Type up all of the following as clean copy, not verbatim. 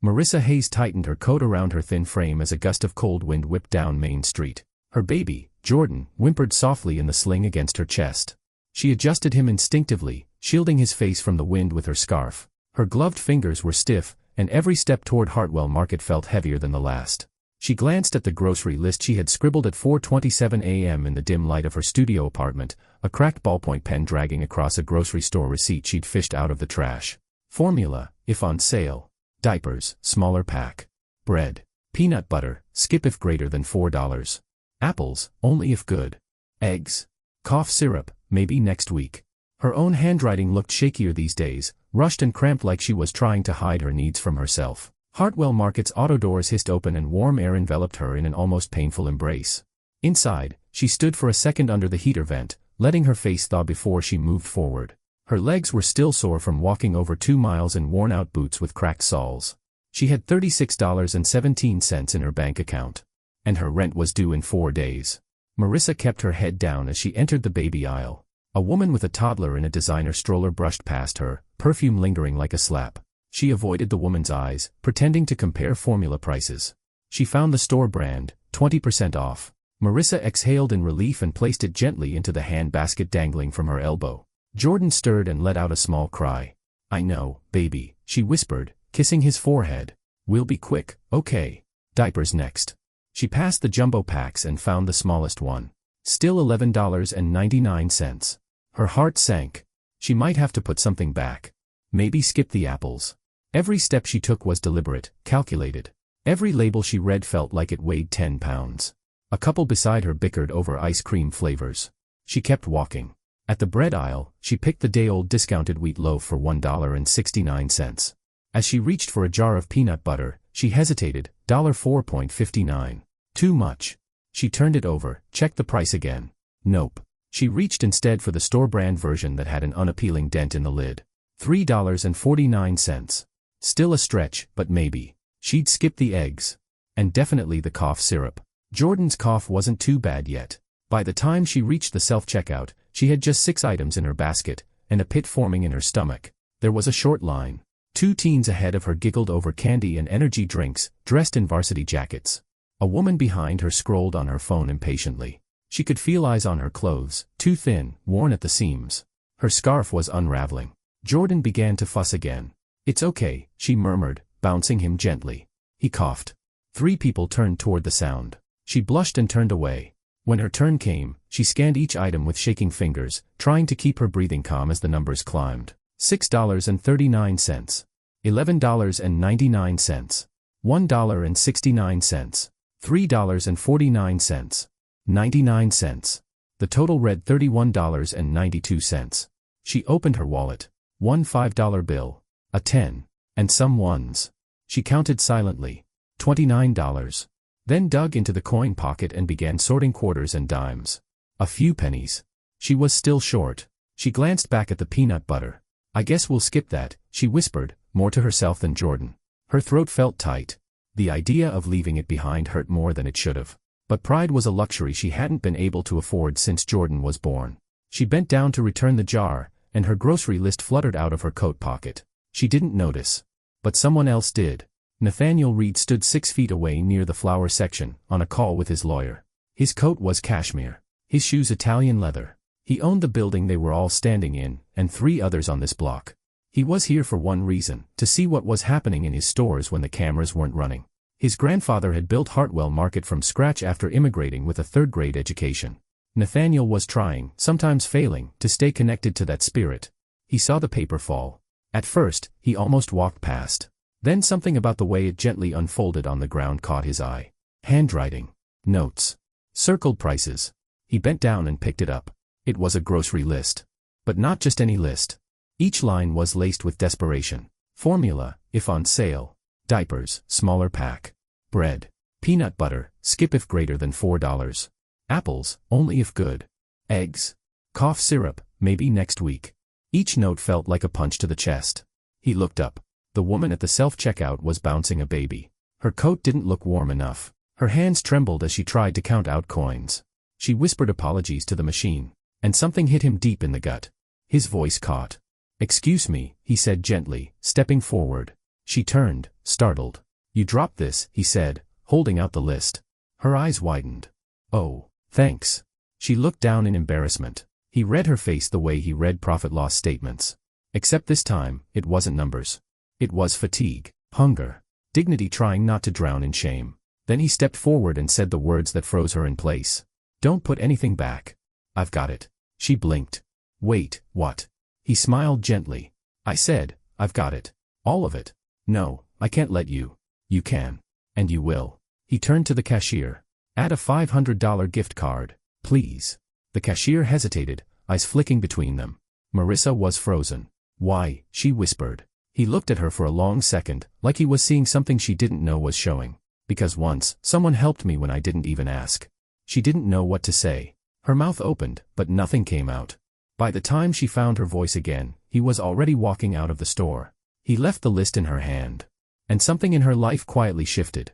Marissa Hayes tightened her coat around her thin frame as a gust of cold wind whipped down Main Street. Her baby, Jordan, whimpered softly in the sling against her chest. She adjusted him instinctively, shielding his face from the wind with her scarf. Her gloved fingers were stiff, and every step toward Hartwell Market felt heavier than the last. She glanced at the grocery list she had scribbled at 4:27 a.m. in the dim light of her studio apartment, a cracked ballpoint pen dragging across a grocery store receipt she'd fished out of the trash. Formula, if on sale. Diapers, smaller pack. Bread. Peanut butter, skip if greater than $4. Apples, only if good. Eggs. Cough syrup, maybe next week. Her own handwriting looked shakier these days, rushed and cramped like she was trying to hide her needs from herself. Hartwell Market's auto doors hissed open and warm air enveloped her in an almost painful embrace. Inside, she stood for a second under the heater vent, letting her face thaw before she moved forward. Her legs were still sore from walking over 2 miles in worn-out boots with cracked soles. She had $36.17 in her bank account. And her rent was due in 4 days. Marissa kept her head down as she entered the baby aisle. A woman with a toddler in a designer stroller brushed past her, perfume lingering like a slap. She avoided the woman's eyes, pretending to compare formula prices. She found the store brand, 20% off. Marissa exhaled in relief and placed it gently into the hand basket dangling from her elbow. Jordan stirred and let out a small cry. "I know, baby," she whispered, kissing his forehead. "We'll be quick, okay? Diapers next." She passed the jumbo packs and found the smallest one. Still $11.99. Her heart sank. She might have to put something back. Maybe skip the apples. Every step she took was deliberate, calculated. Every label she read felt like it weighed 10 pounds. A couple beside her bickered over ice cream flavors. She kept walking. At the bread aisle, she picked the day-old discounted wheat loaf for $1.69. As she reached for a jar of peanut butter, she hesitated, $4.59. Too much. She turned it over, checked the price again. Nope. She reached instead for the store-brand version that had an unappealing dent in the lid. $3.49. Still a stretch, but maybe. She'd skip the eggs. And definitely the cough syrup. Jordan's cough wasn't too bad yet. By the time she reached the self-checkout, she had just 6 items in her basket, and a pit forming in her stomach. There was a short line. 2 teens ahead of her giggled over candy and energy drinks, dressed in varsity jackets. A woman behind her scrolled on her phone impatiently. She could feel eyes on her clothes, too thin, worn at the seams. Her scarf was unraveling. Jordan began to fuss again. "It's okay," she murmured, bouncing him gently. He coughed. 3 people turned toward the sound. She blushed and turned away. When her turn came, she scanned each item with shaking fingers, trying to keep her breathing calm as the numbers climbed. $6.39. $11.99. $1.69. $3.49. 99 cents. The total read $31.92. She opened her wallet. 1 $5 bill. A 10. And some ones. She counted silently. $29. Then dug into the coin pocket and began sorting quarters and dimes. A few pennies. She was still short. She glanced back at the peanut butter. "I guess we'll skip that," she whispered, more to herself than Jordan. Her throat felt tight. The idea of leaving it behind hurt more than it should have. But pride was a luxury she hadn't been able to afford since Jordan was born. She bent down to return the jar, and her grocery list fluttered out of her coat pocket. She didn't notice. But someone else did. Nathaniel Reed stood 6 feet away near the flower section, on a call with his lawyer. His coat was cashmere. His shoes Italian leather. He owned the building they were all standing in, and 3 others on this block. He was here for one reason, to see what was happening in his stores when the cameras weren't running. His grandfather had built Hartwell Market from scratch after immigrating with a 3rd-grade education. Nathaniel was trying, sometimes failing, to stay connected to that spirit. He saw the paper fall. At first, he almost walked past. Then something about the way it gently unfolded on the ground caught his eye. Handwriting. Notes. Circled prices. He bent down and picked it up. It was a grocery list. But not just any list. Each line was laced with desperation. Formula, if on sale. Diapers, smaller pack. Bread. Peanut butter, skip if greater than $4. Apples, only if good. Eggs. Cough syrup, maybe next week. Each note felt like a punch to the chest. He looked up. The woman at the self-checkout was bouncing a baby. Her coat didn't look warm enough. Her hands trembled as she tried to count out coins. She whispered apologies to the machine. And something hit him deep in the gut. His voice caught. "Excuse me," he said gently, stepping forward. She turned, startled. You dropped this, he said, holding out the list. Her eyes widened. Oh, thanks. She looked down in embarrassment. He read her face the way he read profit-loss statements. Except this time, it wasn't numbers. It was fatigue, hunger, dignity trying not to drown in shame. Then he stepped forward and said the words that froze her in place. Don't put anything back. I've got it. She blinked. Wait, what? He smiled gently. I said, I've got it. All of it. No, I can't let you. You can. And you will. He turned to the cashier. Add a $500 gift card, please. The cashier hesitated, eyes flicking between them. Marissa was frozen. Why, she whispered. He looked at her for a long second, like he was seeing something she didn't know was showing. Because once, someone helped me when I didn't even ask. She didn't know what to say. Her mouth opened, but nothing came out. By the time she found her voice again, he was already walking out of the store. He left the list in her hand. And something in her life quietly shifted.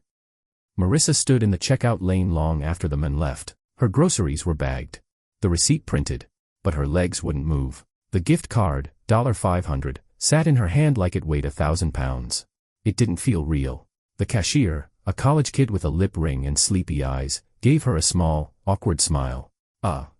Marissa stood in the checkout lane long after the men left. Her groceries were bagged. The receipt printed. But her legs wouldn't move. The gift card, $500, sat in her hand like it weighed 1,000 pounds. It didn't feel real. The cashier, a college kid with a lip ring and sleepy eyes, gave her a small, awkward smile.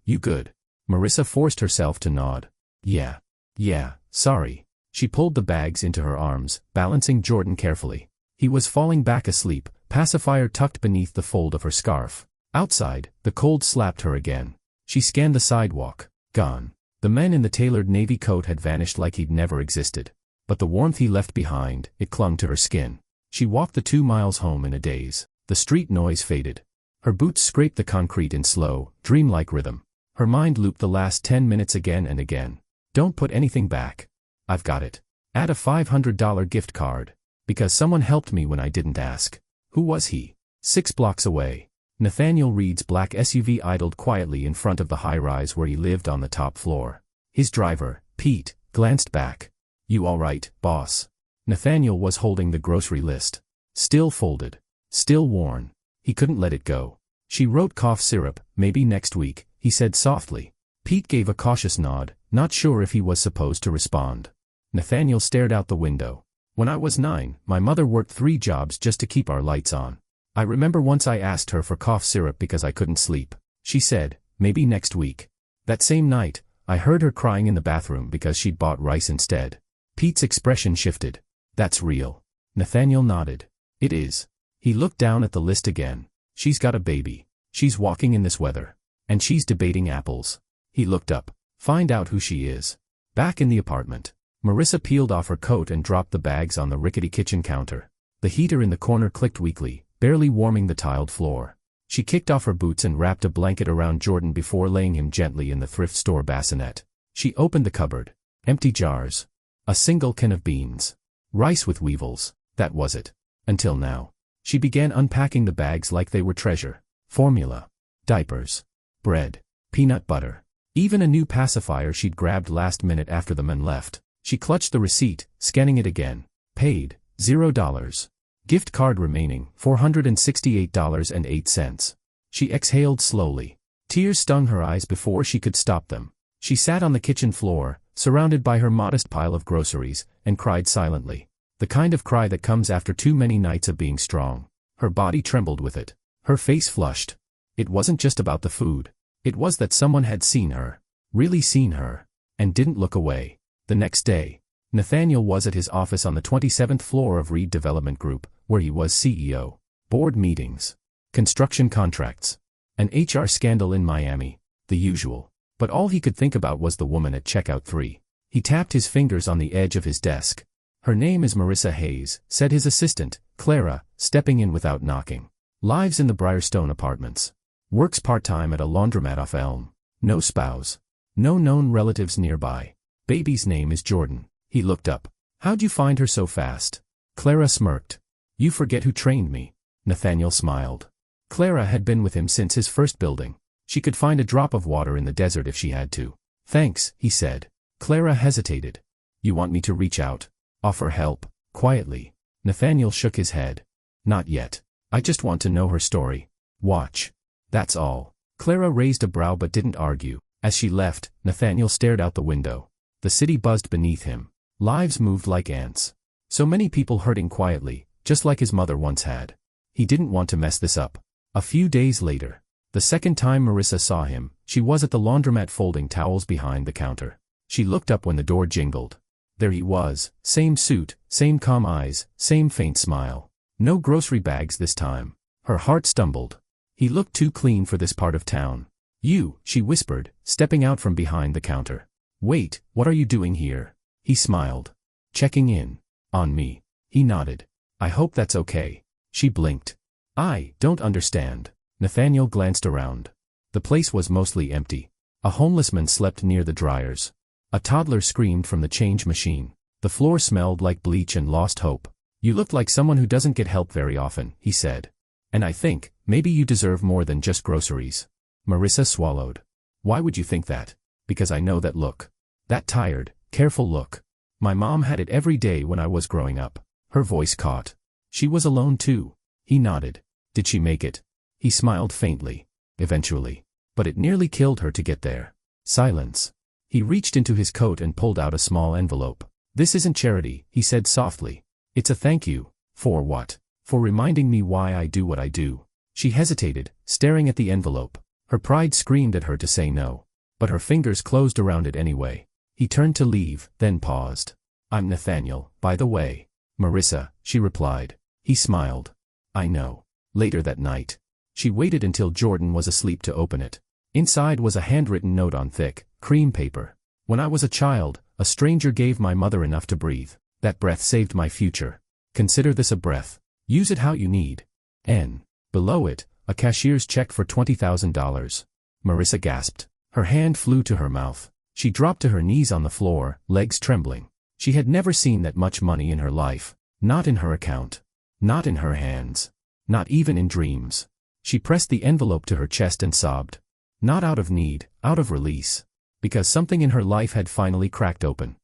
You good? Marissa forced herself to nod. Yeah, sorry. She pulled the bags into her arms, balancing Jordan carefully. He was falling back asleep, pacifier tucked beneath the fold of her scarf. Outside, the cold slapped her again. She scanned the sidewalk. Gone. The man in the tailored navy coat had vanished like he'd never existed. But the warmth he left behind, it clung to her skin. She walked the 2 miles home in a daze. The street noise faded. Her boots scraped the concrete in slow, dreamlike rhythm. Her mind looped the last 10 minutes again and again. Don't put anything back. I've got it. Add a $500 gift card. Because someone helped me when I didn't ask. Who was he? 6 blocks away. Nathaniel Reed's black SUV idled quietly in front of the high-rise where he lived on the top floor. His driver, Pete, glanced back. You all right, boss? Nathaniel was holding the grocery list. Still folded. Still worn. He couldn't let it go. She wrote cough syrup, maybe next week, he said softly. Pete gave a cautious nod, not sure if he was supposed to respond. Nathaniel stared out the window. When I was 9, my mother worked 3 jobs just to keep our lights on. I remember once I asked her for cough syrup because I couldn't sleep. She said, maybe next week. That same night, I heard her crying in the bathroom because she'd bought rice instead. Pete's expression shifted. That's real. Nathaniel nodded. It is. He looked down at the list again. She's got a baby. She's walking in this weather. And she's debating apples. He looked up. Find out who she is. Back in the apartment. Marissa peeled off her coat and dropped the bags on the rickety kitchen counter. The heater in the corner clicked weakly, barely warming the tiled floor. She kicked off her boots and wrapped a blanket around Jordan before laying him gently in the thrift store bassinet. She opened the cupboard. Empty jars. A single can of beans. Rice with weevils. That was it. Until now. She began unpacking the bags like they were treasure. Formula. Diapers. Bread. Peanut butter. Even a new pacifier she'd grabbed last minute after the men left. She clutched the receipt, scanning it again. Paid. $0. Gift card remaining, $468.08. She exhaled slowly. Tears stung her eyes before she could stop them. She sat on the kitchen floor, surrounded by her modest pile of groceries, and cried silently. The kind of cry that comes after too many nights of being strong. Her body trembled with it. Her face flushed. It wasn't just about the food. It was that someone had seen her. Really seen her. And didn't look away. The next day, Nathaniel was at his office on the 27th floor of Reed Development Group, where he was CEO. Board meetings. Construction contracts. An HR scandal in Miami. The usual. But all he could think about was the woman at checkout 3. He tapped his fingers on the edge of his desk. Her name is Marissa Hayes, said his assistant, Clara, stepping in without knocking. Lives in the Briarstone apartments. Works part-time at a laundromat off Elm. No spouse. No known relatives nearby. Baby's name is Jordan. He looked up. How'd you find her so fast? Clara smirked. You forget who trained me. Nathaniel smiled. Clara had been with him since his first building. She could find a drop of water in the desert if she had to. Thanks, he said. Clara hesitated. You want me to reach out? Offer help? Quietly. Nathaniel shook his head. Not yet. I just want to know her story. Watch. That's all. Clara raised a brow but didn't argue. As she left, Nathaniel stared out the window. The city buzzed beneath him. Lives moved like ants. So many people hurting quietly, just like his mother once had. He didn't want to mess this up. A few days later, the second time Marissa saw him, she was at the laundromat folding towels behind the counter. She looked up when the door jingled. There he was, same suit, same calm eyes, same faint smile. No grocery bags this time. Her heart stumbled. He looked too clean for this part of town. You, she whispered, stepping out from behind the counter. Wait, what are you doing here? He smiled. Checking in. On me. He nodded. I hope that's okay. She blinked. I don't understand. Nathaniel glanced around. The place was mostly empty. A homeless man slept near the dryers. A toddler screamed from the change machine. The floor smelled like bleach and lost hope. You looked like someone who doesn't get help very often, he said. And I think, maybe you deserve more than just groceries. Marissa swallowed. Why would you think that? Because I know that look. That tired, careful look. My mom had it every day when I was growing up. Her voice caught. She was alone too. He nodded. Did she make it? He smiled faintly. Eventually. But it nearly killed her to get there. Silence. He reached into his coat and pulled out a small envelope. This isn't charity, he said softly. It's a thank you. For what? For reminding me why I do what I do. She hesitated, staring at the envelope. Her pride screamed at her to say no. But her fingers closed around it anyway. He turned to leave, then paused. I'm Nathaniel, by the way. Marissa, she replied. He smiled. I know. Later that night. She waited until Jordan was asleep to open it. Inside was a handwritten note on thick, cream paper. When I was a child, a stranger gave my mother enough to breathe. That breath saved my future. Consider this a breath. Use it how you need. N. Below it, a cashier's check for $20,000. Marissa gasped. Her hand flew to her mouth. She dropped to her knees on the floor, legs trembling. She had never seen that much money in her life. Not in her account. Not in her hands. Not even in dreams. She pressed the envelope to her chest and sobbed. Not out of need, out of release. Because something in her life had finally cracked open.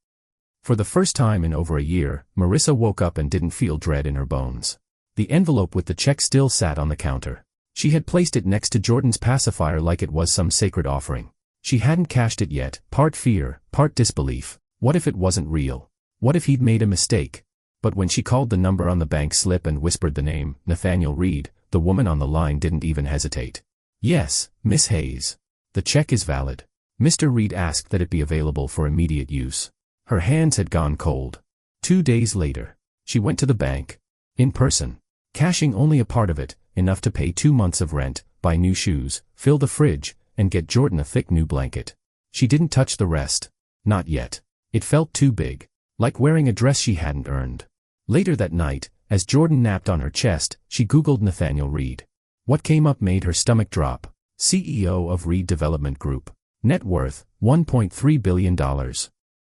For the first time in over a year, Marissa woke up and didn't feel dread in her bones. The envelope with the check still sat on the counter. She had placed it next to Jordan's pacifier like it was some sacred offering. She hadn't cashed it yet, part fear, part disbelief. What if it wasn't real? What if he'd made a mistake? But when she called the number on the bank slip and whispered the name, Nathaniel Reed, the woman on the line didn't even hesitate. Yes, Miss Hayes. The check is valid. Mr. Reed asked that it be available for immediate use. Her hands had gone cold. 2 days later, she went to the bank. In person. Cashing only a part of it, enough to pay 2 months of rent, buy new shoes, fill the fridge, and get Jordan a thick new blanket. She didn't touch the rest. Not yet. It felt too big. Like wearing a dress she hadn't earned. Later that night, as Jordan napped on her chest, she Googled Nathaniel Reed. What came up made her stomach drop. CEO of Reed Development Group. Net worth, $1.3 billion.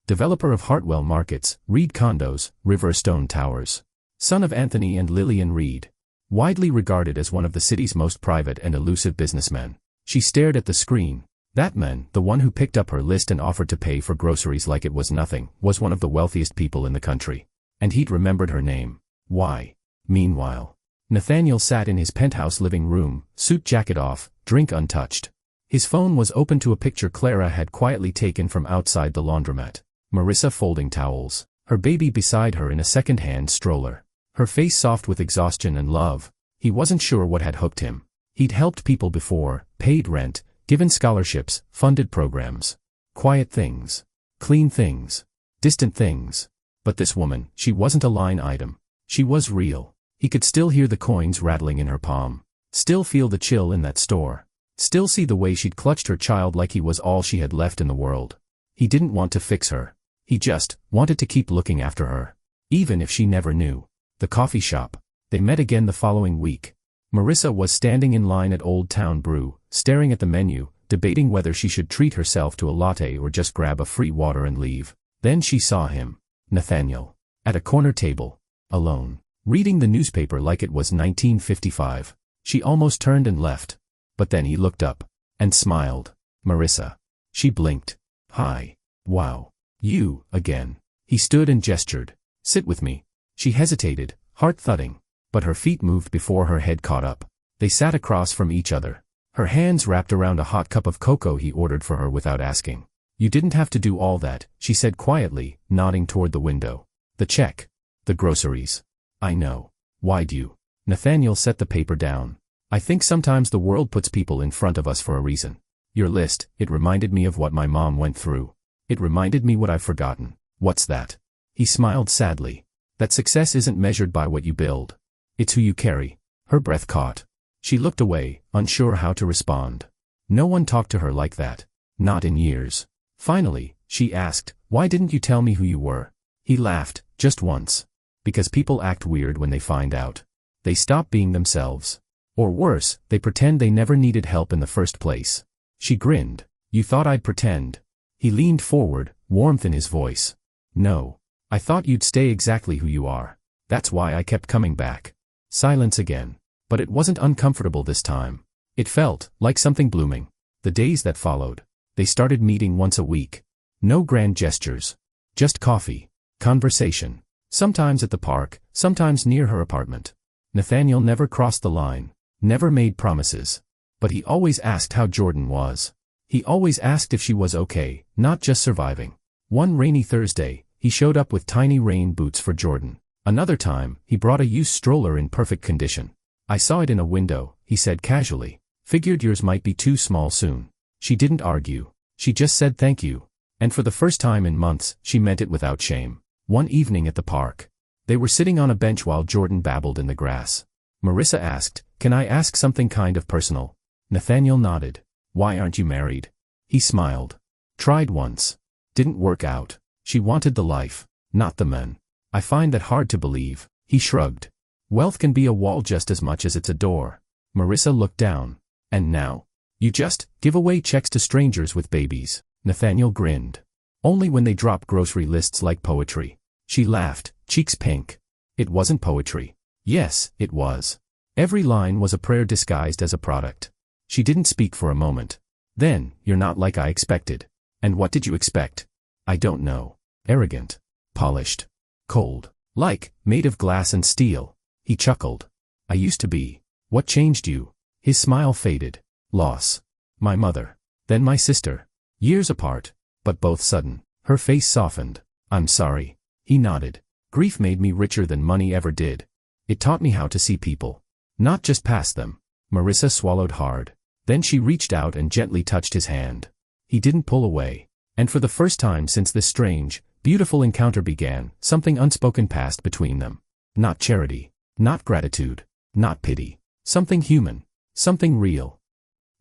Developer of Hartwell Markets, Reed Condos, Riverstone Towers. Son of Anthony and Lillian Reed. Widely regarded as one of the city's most private and elusive businessmen. She stared at the screen. That man, the one who picked up her list and offered to pay for groceries like it was nothing, was one of the wealthiest people in the country. And he'd remembered her name. Why? Meanwhile, Nathaniel sat in his penthouse living room, suit jacket off, drink untouched. His phone was open to a picture Clara had quietly taken from outside the laundromat. Marissa folding towels, her baby beside her in a second-hand stroller. Her face soft with exhaustion and love. He wasn't sure what had hooked him. He'd helped people before, paid rent, given scholarships, funded programs. Quiet things. Clean things. Distant things. But this woman, she wasn't a line item. She was real. He could still hear the coins rattling in her palm. Still feel the chill in that store. Still see the way she'd clutched her child like he was all she had left in the world. He didn't want to fix her. He just wanted to keep looking after her. Even if she never knew. The coffee shop. They met again the following week. Marissa was standing in line at Old Town Brew, staring at the menu, debating whether she should treat herself to a latte or just grab a free water and leave. Then she saw him. Nathaniel. At a corner table. Alone. Reading the newspaper like it was 1955. She almost turned and left. But then he looked up. And smiled. Marissa. She blinked. Hi. Wow. You, again. He stood and gestured. Sit with me. She hesitated, heart thudding. But her feet moved before her head caught up. They sat across from each other. Her hands wrapped around a hot cup of cocoa he ordered for her without asking. You didn't have to do all that, she said quietly, nodding toward the window. The check. The groceries. I know. Why'd you? Nathaniel set the paper down. I think sometimes the world puts people in front of us for a reason. Your list, it reminded me of what my mom went through. It reminded me what I've forgotten. What's that? He smiled sadly. That success isn't measured by what you build. It's who you carry. Her breath caught. She looked away, unsure how to respond. No one talked to her like that. Not in years. Finally, she asked, why didn't you tell me who you were? He laughed, just once. Because people act weird when they find out. They stop being themselves. Or worse, they pretend they never needed help in the first place. She grinned. You thought I'd pretend? He leaned forward, warmth in his voice. No. I thought you'd stay exactly who you are. That's why I kept coming back. Silence again. But it wasn't uncomfortable this time. It felt like something blooming. The days that followed. They started meeting once a week. No grand gestures. Just coffee. Conversation. Sometimes at the park, sometimes near her apartment. Nathaniel never crossed the line. Never made promises. But he always asked how Jordan was. He always asked if she was okay, not just surviving. One rainy Thursday, he showed up with tiny rain boots for Jordan. Another time, he brought a used stroller in perfect condition. I saw it in a window, he said casually. Figured yours might be too small soon. She didn't argue. She just said thank you. And for the first time in months, she meant it without shame. One evening at the park. They were sitting on a bench while Jordan babbled in the grass. Marissa asked, can I ask something kind of personal? Nathaniel nodded. Why aren't you married? He smiled. Tried once. Didn't work out. She wanted the life, not the men. I find that hard to believe. He shrugged. Wealth can be a wall just as much as it's a door. Marissa looked down. And now? You just give away checks to strangers with babies. Nathaniel grinned. Only when they drop grocery lists like poetry. She laughed, cheeks pink. It wasn't poetry. Yes, it was. Every line was a prayer disguised as a product. She didn't speak for a moment. Then, you're not like I expected. And what did you expect? I don't know. Arrogant. Polished. Cold. Like, made of glass and steel. He chuckled. I used to be. What changed you? His smile faded. Loss. My mother. Then my sister. Years apart. But both sudden. Her face softened. I'm sorry. He nodded. Grief made me richer than money ever did. It taught me how to see people. Not just past them. Marissa swallowed hard. Then she reached out and gently touched his hand. He didn't pull away. And for the first time since this strange, beautiful encounter began, something unspoken passed between them. Not charity. Not gratitude. Not pity. Something human. Something real.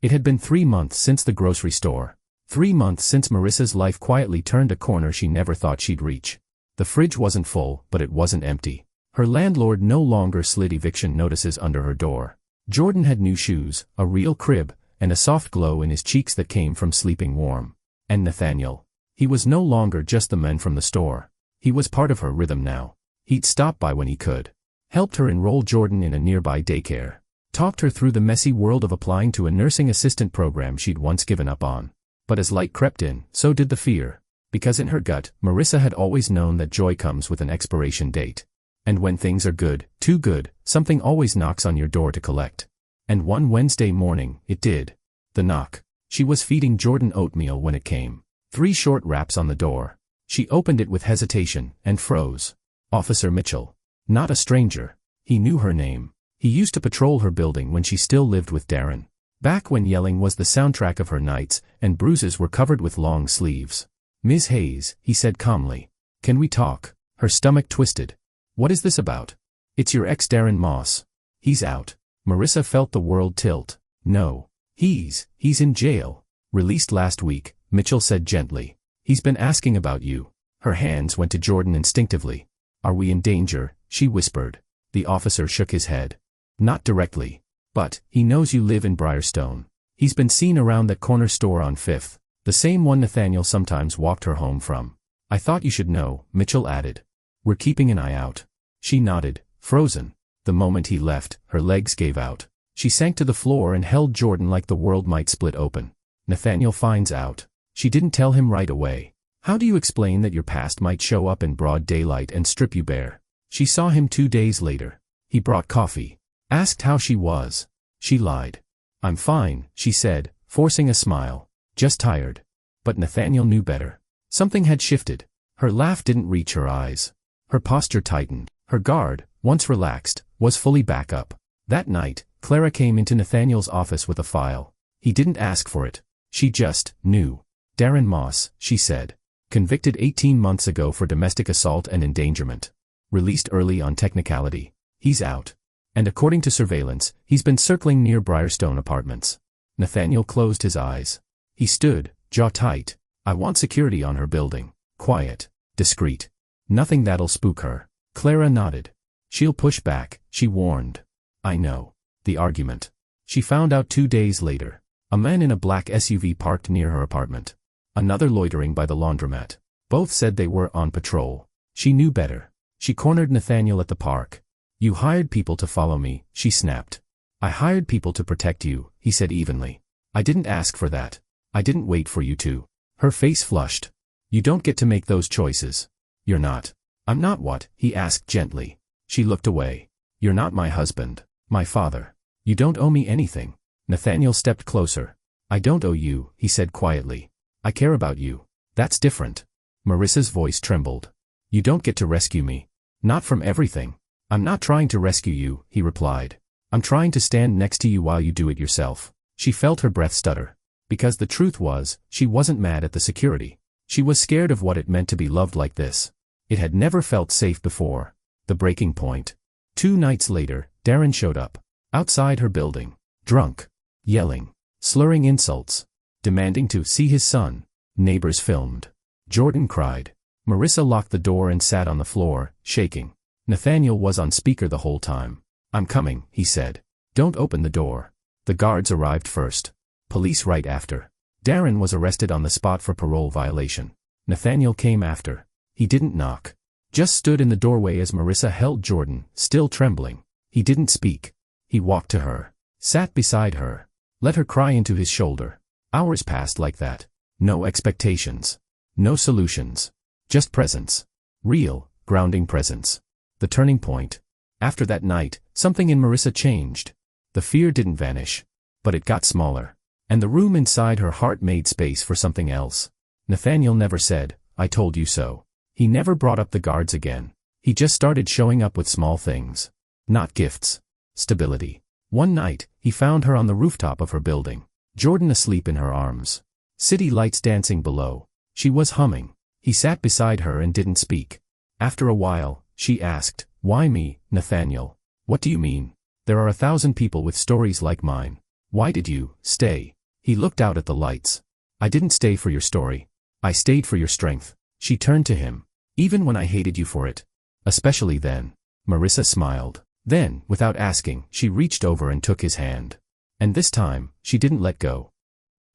It had been 3 months since the grocery store. 3 months since Marissa's life quietly turned a corner she never thought she'd reach. The fridge wasn't full, but it wasn't empty. Her landlord no longer slid eviction notices under her door. Jordan had new shoes, a real crib, and a soft glow in his cheeks that came from sleeping warm. And Nathaniel. He was no longer just the man from the store. He was part of her rhythm now. He'd stop by when he could. Helped her enroll Jordan in a nearby daycare. Talked her through the messy world of applying to a nursing assistant program she'd once given up on. But as light crept in, so did the fear. Because in her gut, Marissa had always known that joy comes with an expiration date. And when things are good, too good, something always knocks on your door to collect. And one Wednesday morning, it did. The knock. She was feeding Jordan oatmeal when it came. 3 short raps on the door. She opened it with hesitation, and froze. Officer Mitchell. Not a stranger. He knew her name. He used to patrol her building when she still lived with Darren. Back when yelling was the soundtrack of her nights, and bruises were covered with long sleeves. Ms. Hayes, he said calmly. Can we talk? Her stomach twisted. What is this about? It's your ex Darren Moss. He's out. Marissa felt the world tilt. No. He's in jail. Released last week, Mitchell said gently. He's been asking about you. Her hands went to Jordan instinctively. Are we in danger? She whispered. The officer shook his head. Not directly. But, he knows you live in Briarstone. He's been seen around that corner store on 5th. The same one Nathaniel sometimes walked her home from. I thought you should know, Mitchell added. We're keeping an eye out. She nodded, frozen. The moment he left, her legs gave out. She sank to the floor and held Jordan like the world might split open. Nathaniel finds out. She didn't tell him right away. How do you explain that your past might show up in broad daylight and strip you bare? She saw him 2 days later. He brought coffee. Asked how she was. She lied. I'm fine, she said, forcing a smile. Just tired. But Nathaniel knew better. Something had shifted. Her laugh didn't reach her eyes. Her posture tightened. Her guard, once relaxed, was fully back up. That night, Clara came into Nathaniel's office with a file. He didn't ask for it. She just knew. Darren Moss, she said. Convicted 18 months ago for domestic assault and endangerment. Released early on technicality. He's out. And according to surveillance, he's been circling near Briarstone Apartments. Nathaniel closed his eyes. He stood, jaw tight. I want security on her building. Quiet. Discreet. Nothing that'll spook her. Clara nodded. She'll push back, she warned. I know. The argument. She found out 2 days later. A man in a black SUV parked near her apartment. Another loitering by the laundromat. Both said they were on patrol. She knew better. She cornered Nathaniel at the park. You hired people to follow me, she snapped. I hired people to protect you, he said evenly. I didn't ask for that. I didn't wait for you to. Her face flushed. You don't get to make those choices. You're not. I'm not what? He asked gently. She looked away. You're not my husband. My father. You don't owe me anything. Nathaniel stepped closer. I don't owe you, he said quietly. I care about you. That's different. Marissa's voice trembled. You don't get to rescue me. Not from everything. I'm not trying to rescue you, he replied. I'm trying to stand next to you while you do it yourself. She felt her breath stutter. Because the truth was, she wasn't mad at the security. She was scared of what it meant to be loved like this. It had never felt safe before. The breaking point. 2 nights later, Darren showed up. Outside her building. Drunk. Yelling. Slurring insults. Demanding to see his son. Neighbors filmed. Jordan cried. Marissa locked the door and sat on the floor, shaking. Nathaniel was on speaker the whole time. I'm coming, he said. Don't open the door. The guards arrived first. Police right after. Darren was arrested on the spot for parole violation. Nathaniel came after. He didn't knock. Just stood in the doorway as Marissa held Jordan, still trembling. He didn't speak. He walked to her. Sat beside her. Let her cry into his shoulder. Hours passed like that. No expectations. No solutions. Just presence. Real, grounding presence. The turning point. After that night, something in Marissa changed. The fear didn't vanish. But it got smaller. And the room inside her heart made space for something else. Nathaniel never said, I told you so. He never brought up the guards again. He just started showing up with small things. Not gifts. Stability. One night, he found her on the rooftop of her building. Jordan asleep in her arms. City lights dancing below. She was humming. He sat beside her and didn't speak. After a while, she asked, Why me, Nathaniel? What do you mean? There are 1,000 people with stories like mine. Why did you stay? He looked out at the lights. I didn't stay for your story. I stayed for your strength. She turned to him. Even when I hated you for it. Especially then. Marissa smiled. Then, without asking, she reached over and took his hand. And this time, she didn't let go.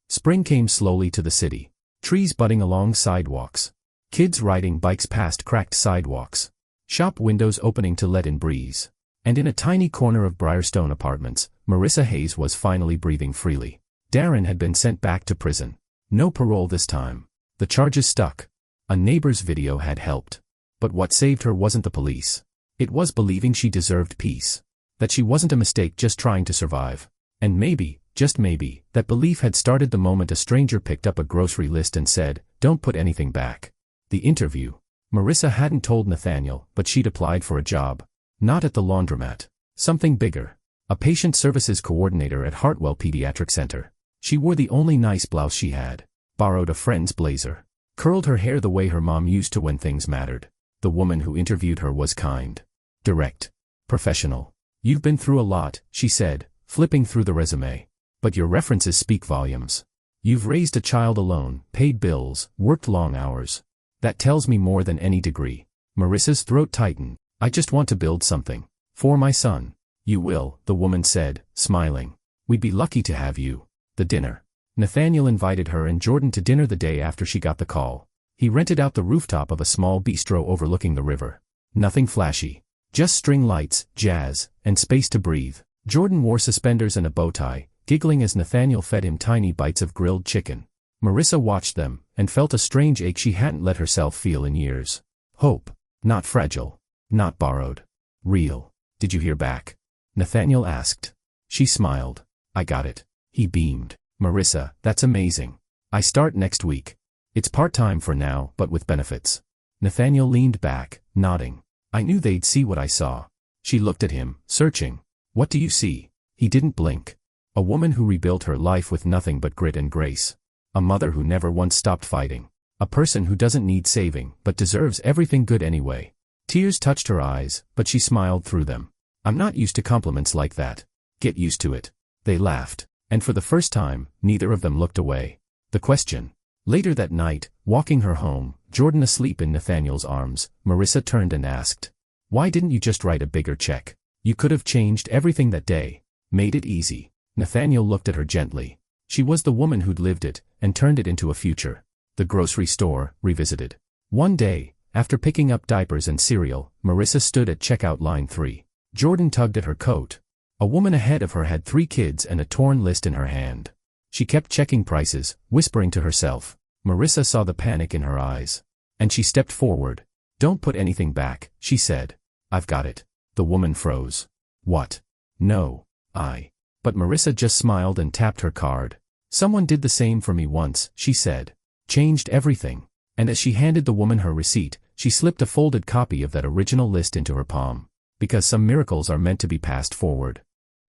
Spring came slowly to the city. Trees budding along sidewalks. Kids riding bikes past cracked sidewalks. Shop windows opening to let in breeze. And in a tiny corner of Briarstone Apartments, Marissa Hayes was finally breathing freely. Darren had been sent back to prison. No parole this time. The charges stuck. A neighbor's video had helped. But what saved her wasn't the police. It was believing she deserved peace. That she wasn't a mistake just trying to survive. And maybe, just maybe, that belief had started the moment a stranger picked up a grocery list and said, Don't put anything back. The interview. Marissa hadn't told Nathaniel, but she'd applied for a job. Not at the laundromat. Something bigger. A patient services coordinator at Hartwell Pediatric Center. She wore the only nice blouse she had. Borrowed a friend's blazer. Curled her hair the way her mom used to when things mattered. The woman who interviewed her was kind. Direct. Professional. You've been through a lot, she said, flipping through the resume. But your references speak volumes. You've raised a child alone, paid bills, worked long hours. That tells me more than any degree. Marissa's throat tightened. I just want to build something. For my son. You will, the woman said, smiling. We'd be lucky to have you. The dinner. Nathaniel invited her and Jordan to dinner the day after she got the call. He rented out the rooftop of a small bistro overlooking the river. Nothing flashy. Just string lights, jazz, and space to breathe. Jordan wore suspenders and a bow tie, giggling as Nathaniel fed him tiny bites of grilled chicken. Marissa watched them, and felt a strange ache she hadn't let herself feel in years. Hope. Not fragile. Not borrowed. Real. Did you hear back? Nathaniel asked. She smiled. I got it. He beamed. Marissa, that's amazing. I start next week. It's part-time for now, but with benefits. Nathaniel leaned back, nodding. I knew they'd see what I saw. She looked at him, searching. What do you see? He didn't blink. A woman who rebuilt her life with nothing but grit and grace. A mother who never once stopped fighting. A person who doesn't need saving, but deserves everything good anyway. Tears touched her eyes, but she smiled through them. I'm not used to compliments like that. Get used to it. They laughed. And for the first time, neither of them looked away. The question. Later that night, walking her home, Jordan asleep in Nathaniel's arms, Marissa turned and asked, "Why didn't you just write a bigger check? You could have changed everything that day. Made it easy." Nathaniel looked at her gently. She was the woman who'd lived it, and turned it into a future. The grocery store, revisited. One day, after picking up diapers and cereal, Marissa stood at checkout line 3. Jordan tugged at her coat. A woman ahead of her had 3 kids and a torn list in her hand. She kept checking prices, whispering to herself. Marissa saw the panic in her eyes. And she stepped forward. "Don't put anything back," she said. "I've got it." The woman froze. "What?" "No, But Marissa just smiled and tapped her card. "Someone did the same for me once," she said. "Changed everything." And as she handed the woman her receipt, she slipped a folded copy of that original list into her palm. Because some miracles are meant to be passed forward.